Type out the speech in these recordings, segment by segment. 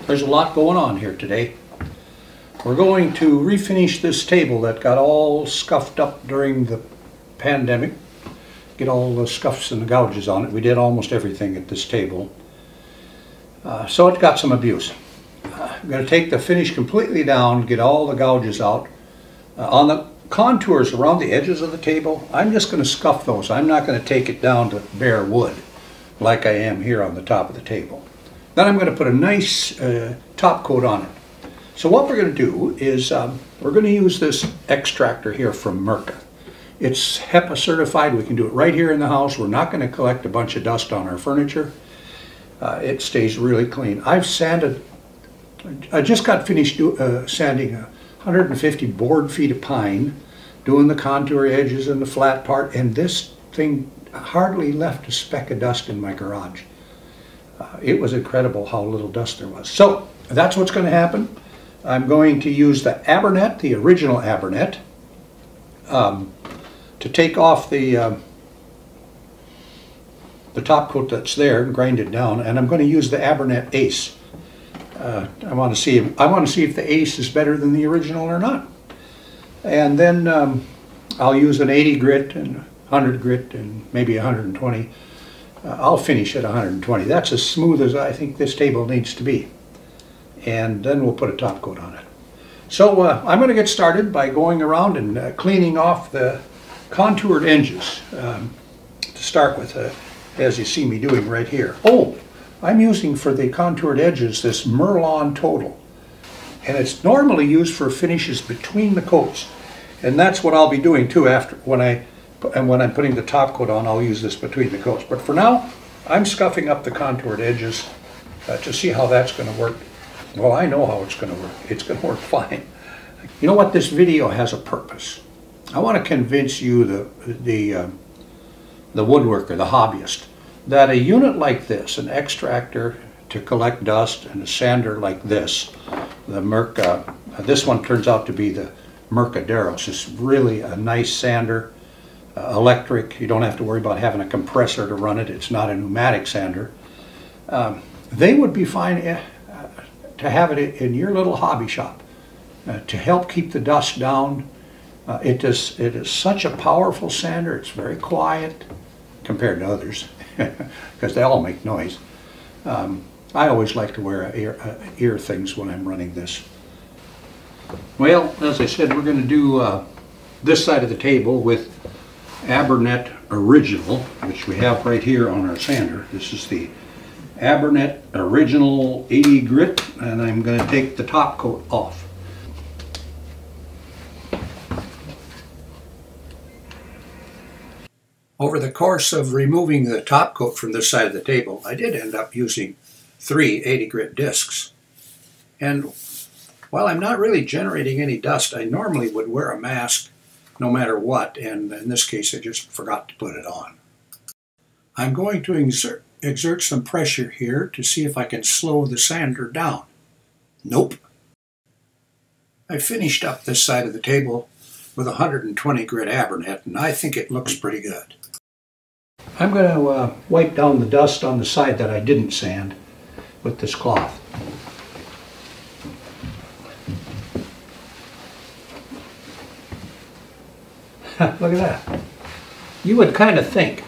There's a lot going on here today. We're going to refinish this table that got all scuffed up during the pandemic. Get all the scuffs and the gouges on it. We did almost everything at this table. So it got some abuse. I'm going to take the finish completely down, get all the gouges out. On the contours around the edges of the table, I'm just going to scuff those. I'm not going to take it down to bare wood like I am here on the top of the table. Then I'm going to put a nice top coat on it. So what we're going to do is we're going to use this extractor here from Mirka. It's HEPA certified. We can do it right here in the house. We're not going to collect a bunch of dust on our furniture. It stays really clean. I've sanded, I just got finished sanding 150 board feet of pine, doing the contour edges and the flat part, and this thing hardly left a speck of dust in my garage. It was incredible how little dust there was. So that's what's going to happen. I'm going to use the Abernet, the original Abernet, to take off the top coat that's there and grind it down, and I'm going to use the Abernet Ace. I want to see if the Ace is better than the original or not. And then I'll use an 80 grit and 100 grit and maybe 120. I'll finish at 120. That's as smooth as I think this table needs to be. And then we'll put a top coat on it. So I'm going to get started by going around and cleaning off the contoured edges to start with, as you see me doing right here. Oh, I'm using for the contoured edges this Merlon Total. And it's normally used for finishes between the coats. And that's what I'll be doing too after when I'm putting the top coat on. I'll use this between the coats. But for now, I'm scuffing up the contoured edges to see how that's going to work. Well, I know how it's going to work. It's going to work fine. You know what? This video has a purpose. I want to convince you, the woodworker, the hobbyist, that a unit like this, an extractor to collect dust and a sander like this, the Mirka, this one turns out to be the Mirka Deros. It's really a nice sander. Electric, you don't have to worry about having a compressor to run it. It's not a pneumatic sander. They would be fine to have it in your little hobby shop to help keep the dust down. It is such a powerful sander. It's very quiet compared to others because they all make noise. I always like to wear ear things when I'm running this. Well, as I said, we're going to do this side of the table with Abernet Original, which we have right here on our sander. This is the Abernet Original 80 grit, and I'm going to take the top coat off. Over the course of removing the top coat from this side of the table, I did end up using 3 80 grit discs. And while I'm not really generating any dust, I normally would wear a mask no matter what, and in this case I just forgot to put it on. I'm going to exert some pressure here to see if I can slow the sander down. Nope. I finished up this side of the table with 120 grit Abernet, and I think it looks pretty good. I'm going to wipe down the dust on the side that I didn't sand with this cloth. Look at that. You would kind of think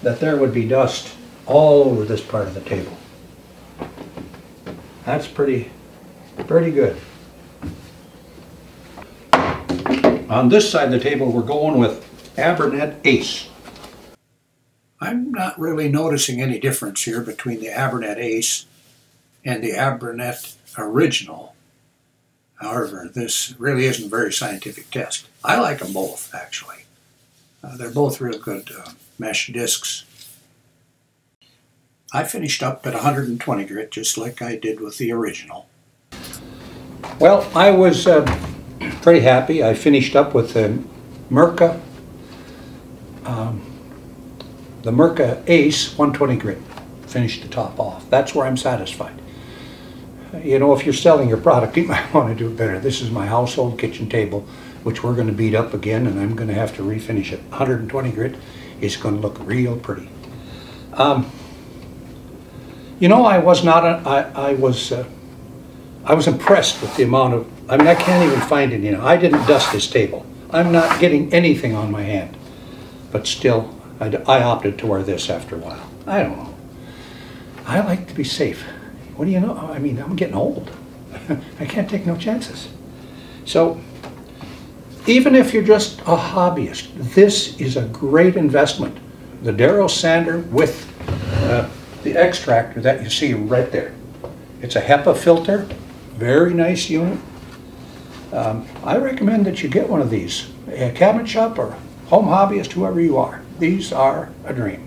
that there would be dust all over this part of the table. That's pretty good. On this side of the table, we're going with Abernet Ace. I'm not really noticing any difference here between the Abernet Ace and the Abernet Original. However, this really isn't a very scientific test. I like them both, actually. They're both real good mesh discs. I finished up at 120 grit, just like I did with the original. Well, I was pretty happy. I finished up with the Mirka Ace 120 grit. Finished the top off. That's where I'm satisfied. You know, if you're selling your product, you might want to do it better. This is my household kitchen table, which we're going to beat up again, and I'm going to have to refinish it. 120 grit is going to look real pretty. You know, I was not, I was impressed with the amount of, I mean, I can't even find it, you know, I didn't dust this table. I'm not getting anything on my hand, but still, I opted to wear this after a while. I don't know. I like to be safe. What do you know? I mean, I'm getting old. I can't take no chances. So, even if you're just a hobbyist, this is a great investment. The Darrow sander with the extractor that you see right there. It's a HEPA filter, very nice unit. I recommend that you get one of these. A cabinet shop or home hobbyist, whoever you are. These are a dream.